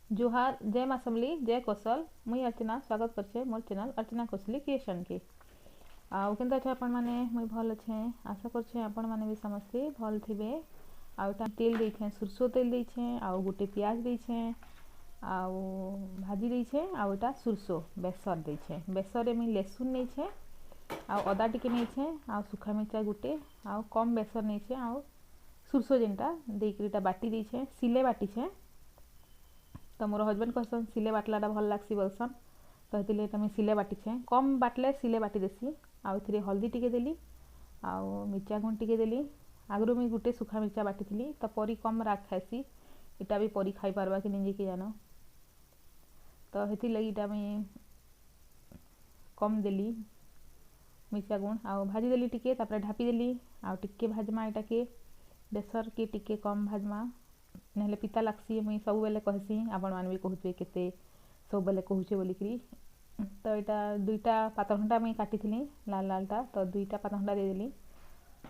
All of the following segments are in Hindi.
जोहार जय माँ समली जय कौशल मुई अर्चना स्वागत करछे मोर चैनल अर्चना कौशली क्रिएशन के आउ केनता अच्छे आपण माने मुई भल अच्छे आशा करछे आपण माने भी समस्ते भल थिबे। आउटा तेल देछे सरसो तेल देछे आउ गोटे प्याज देछे आउ भाजी देछे आउटा सरसो बेसर देछे बेसर रे मुई लहसुन नेछे आउ अदा टिके नेछे आउ सुखा मिर्चा गोटे आउ कम बेसर नेछे आउ सरसो जेनटा देकरीटा बाटी देछे सिले बाटी छे। तो मोर हजबैंड कहसन सिले बाटलाटा भल लागसी बोलसन तो हेतिले मुई सिले बाटिछे कम बाटले सिले बाटी देसी आउ थी हल्दी टिके देली आउ मिर्चा गुंड टिके देली आगु मुई गोटे सुखा मिर्चा बाटी तो परी कम राग खाएसी इटा भी परी खाई पारबा कि नहीं कि जान तो हेति लगी इटा मुई कम देली मिर्चा गुंड आउ भाजी देली टिके तापर ढापी देली आउ टिके भाजमा इटा के बेसर के टिके कम भाजमा नहले पिता लागसी मुई सब बेले कहसी आपण मान भी कहूथे केते सब बेले कहूचे बोलिकरी तो यहाँ दुईटा पातरघंटा मुई काटी लाल लालटा तो दुईटा पातरघंटा दे देली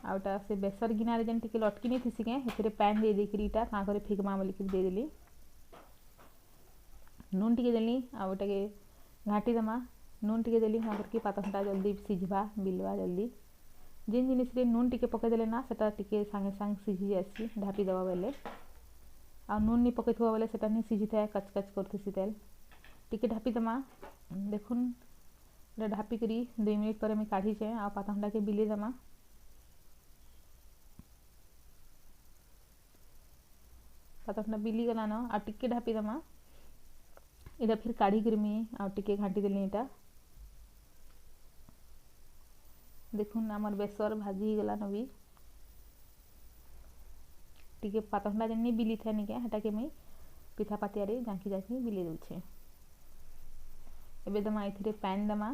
आउटा से बेसर गिनारे जेन टिके लटकी नहीं थी हेतिरे पैन दे देकरी इटा का करे फिगमा बोलिकरी दे देली नून टिके देली आउ एटाके घाटी देमा नून टिके देली का करके पातरघंटा जल्दी सिझबा बिलवा जल्दी जिन जिनिस रे नून टिके पके देले ना सेटा टिके सांगे सांग सिझी जासी ढापी देवा बेले आ नून नहीं पकई बेले से नहीं सीझी था कच कच करसी तेल टिके ढापी देमा देखुन ढापी करी 2 मिनिट पर काढ़ी छे आ पातरघंटा के बिले देमा पातरघंटा बिली गला न आ टिके ढापी देमा इधर फिर काढ़ी करमी आ टिके घाटी देली इटा देखुन आमर बेसर भाजी गला न भी टिके पातरघंटा जेन बिली था निके हेटा के मुई पिठा पातिया रे जांकी जांकी बिली दउछे एबे दमा इथिरे पैन दमा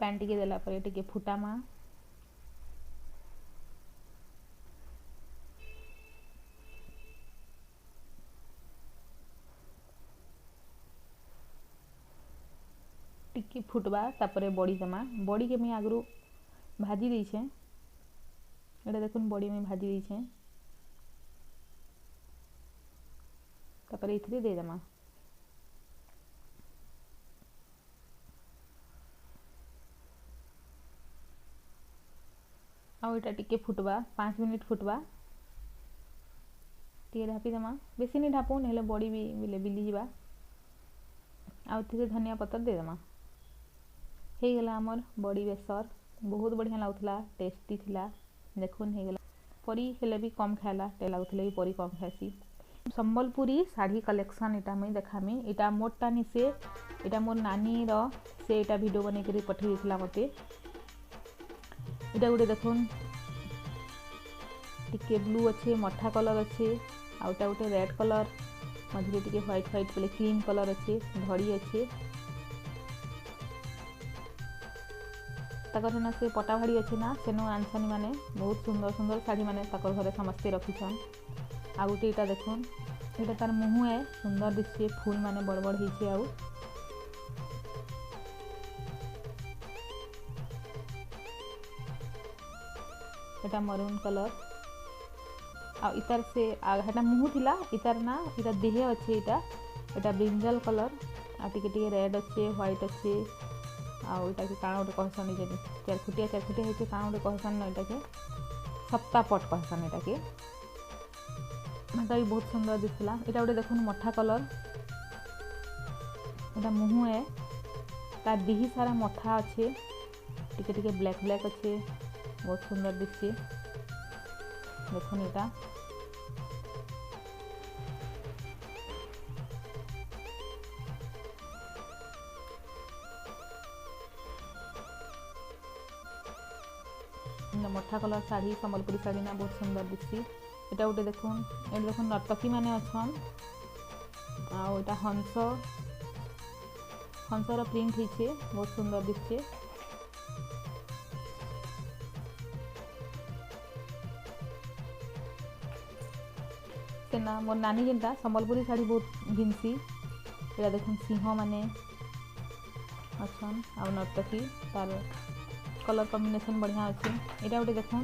पैन टिके देला पर टिके फुटामा टिके फुटबा तापरे बड़ी दमा बड़ी के मुई आगरू भाजी देछे एटा देखुन बड़ी में भाजी देछे तापर इथिरे दे देमा आउ एटा टिके फुटबा 5 मिनिट फुटबा टिके ढापी देमा बेसी नहीं ढापू नेले बड़ी भी बिले बिली जीवा आउ इथिरे धनिया पत्तर दे देमा हे गला हमर बड़ी बेसर बहुत बढ़िया लागुतला टेस्टी थिला देखुन हे गला परी हेले भी कम खाला टे लागुतले भी परी कम खासी संबलपुरी साड़ी कलेक्शन इटा मुई देखामी इटा मोटानी से इटा मोर नानी रो से इटा वीडियो बने करी पठे देथिला मते इटा गुटे देखुन टिके ब्लू अच्छे मठा कलर अच्छे आउटा गुटे रेड कलर मझे टिके व्हाइट व्हाइट बोले क्रीम कलर अच्छे धड़ी अच्छे तकर ना से पटा भाड़ी अच्छे ना सेनो आनसनी माने बहुत सुंदर सुंदर साड़ी माने तकर घरे समस्ते रखिछन आ गुटे इटा देखुन इटा तार मुँह है सुंदर दिसछे फूल माने बड़ बड़ हिचे आउ एटा मरून कलर आ इतार से आटा मुँह थिला इतार ना इटा देहे अच्छे इटा ब्रिंजल कलर आ टिके रेड अच्छे व्हाइट अच्छे आउ इटा के काण गोटे कहसन जे चारखुटिया होते काण गोटे कहसन न इटा के सप्तापट कहसन इटा के इटा भी बहुत सुंदर दिसला इटा गोटे देखुन मठा कलर इटा मुँह है तार दिही सारा मठा अच्छे टिके टिके ब्लैक ब्लैक अच्छे बहुत सुंदर दिसछे देखुन इटा मठा कलर साड़ी संबलपुरी साड़ी ना बहुत सुंदर दिसती एटा गोटे देखुन नर्तकी माने अछन आ एटा हंसर प्रिंट हिचे बहुत सुंदर दिसछे सेना मोर नानी जेनटा संबलपुरी साड़ी बहुत घिनसी एटा देखुन सिंह माने अछन आ नर्तकी तार कलर कॉम्बिनेशन बढ़िया अच्छे यहाँ गोटे देखुन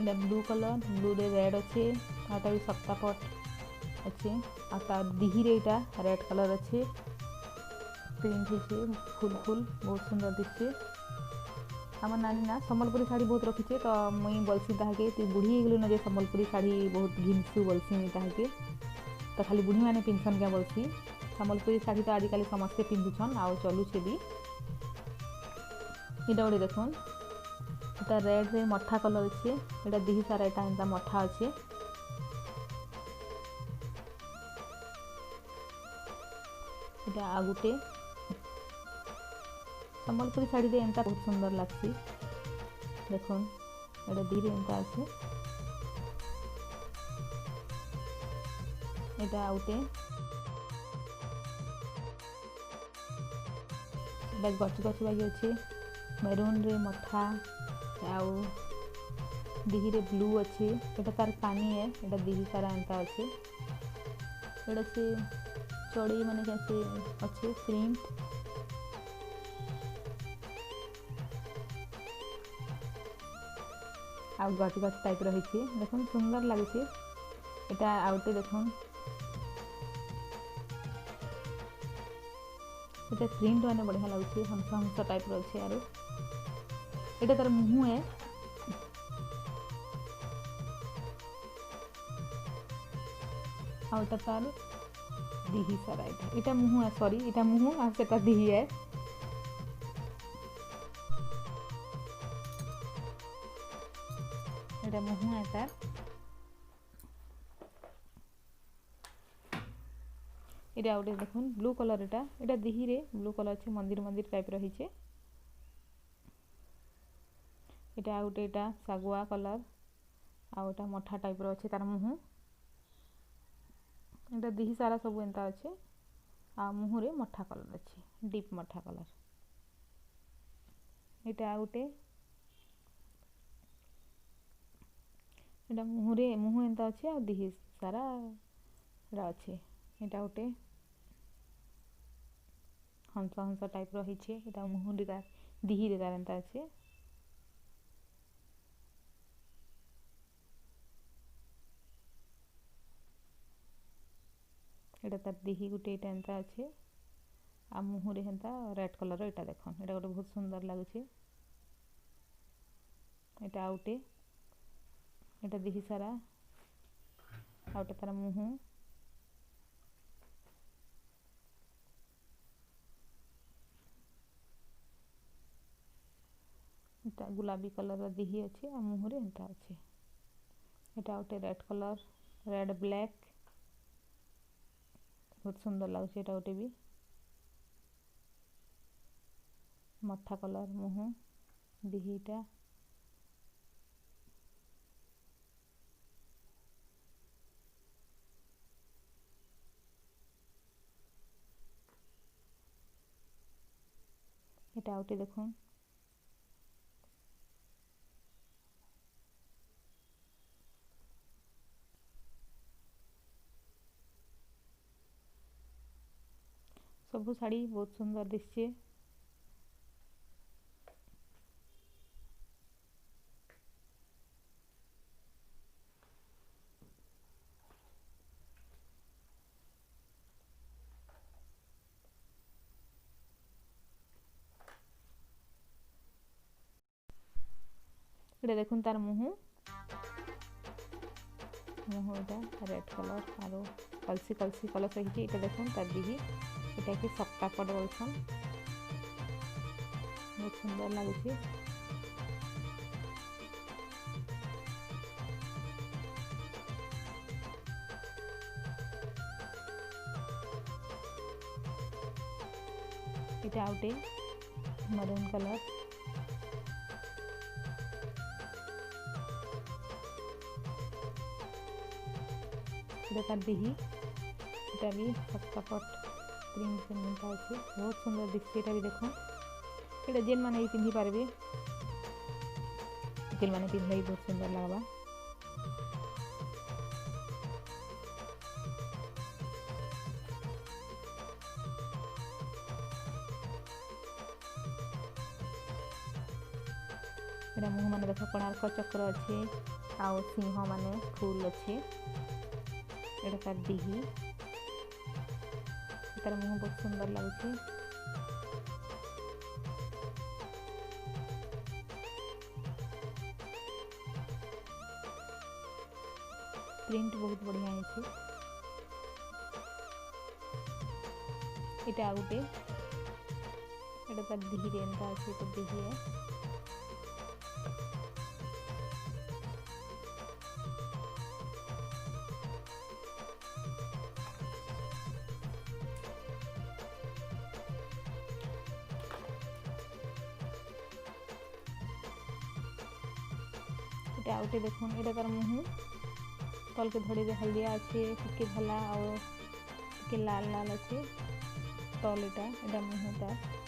एटा ब्लू कलर ब्लू रे रेड अच्छे आटा भी सप्ता पट अच्छे आता दिही रे एटा रेड कलर अच्छे प्रिंट है फुल फुल बहुत सुंदर दिखे आम नानी ना संबलपुरी शाढ़ी बहुत रखीचे तो मुई बोलसी ताके तु बुढ़ी गलु न जे संबलपुरी शाढ़ी बहुत घिनसु बोलसी मुई ताके तो खाली बुढ़ी मैंने पिंधसन क्या बोलसी संबलपुरी शाढ़ी तो आजिकल समस्ते पिंधुछन आउ चलुचे भी इटा गोटे देखुन इटा रेड रे मठा कलर अच्छे इटा दिही सारा इटा एंता मठा अच्छे इटा आगुटे संबलपुरी शाढ़ी रे एंता बहुत सुंदर लगसी देखुन एटा दिही रे एंता अच्छे एटा आउटे एटा गच गच बागी अच्छे मेरून रे मठा आउ दिही रे ब्लू अच्छे एटा तार पानी है एटा दिही सारा एंता अच्छे एटा से चढ़ई माने कैसे अच्छे प्रिंट आ गच गच टाइप रही देखुन सुंदर लगे एटा आउटे देखुन एटा प्रिंट माने बढ़िया लगुचे हंस हंस टाइप रो अच्छे आरो एटा तार मुंह है आउटा तार दिही सारा एटा मुंह है सॉरी एटा मुंह आ सेटा दिही है एटा मुंह है तार एटा आउटे देखुन ब्लू कलर एटा दिही रे ब्लू कलर अच्छे मंदिर मंदिर टाइप रही छे एटा आउटे एटा सागुआ कलर आउटा मठा टाइप रो अच्छे तार मुंह एटा दिही सारा सब एंता अच्छे आ मुंह रे मठा कलर अच्छे डीप मठा कलर एटा आउटे एटा मुंह रे मुंह एंता अच्छे आ दिही सारा एटा अच्छे एटा उटे हंस हंस टाइप रही छे एटा मुंह रे तार दिही रे तार एंता अच्छे एटा तार दिही गुटे एटा एंता अच्छे आ मुंह रे हेंता रेड कलर एटा देखन एटा गोटे बहुत सुंदर लागुचे एटा आउटे एटा दिही सारा आउटे तार मुंह एटा गुलाबी कलर दिही अच्छे आ मुंह रे एंता अच्छे एटा आउटे रेड कलर रेड ब्लैक बहुत सुंदर लागुचे एटा गोटे भी मठा कलर मुंह दिहीटा एटा आउटे देखुन सबू शाड़ी बहुत सुंदर दिसचे एटा देखुन तार मुंह मुंह एटा रेड कलर आरो कलसी कलसी कलर सही एटा देखुन तार दिही एटा के सप्ता पड़ बोलछन बहुत सुंदर लागुचे एटा आउटे मरून कलर एटा दिही एटा भी सप्ता पट प्रिंट से मिलता है बहुत सुंदर दिखते एटा भी देखो एटा जेल माने ही पिंधि पारबे जेल माने पिंधले ही बहुत सुंदर लागबा एटा मुंह माने देखो कोणार्क चक्र अच्छे आउ सिंह माने फूल अच्छे एटा तार दिही तार मुँह बहुत सुंदर लगुच प्रिंट बहुत बढ़िया है इटा गोटे एटा तार दिही एंता अच्छे तो दिही है इटा गोटे देखुन एटा तार मुँह तल के धड़ी रे हल्दिया अच्छे टिके धला और टिके लाल लाल अच्छे तल एटा मुँहटा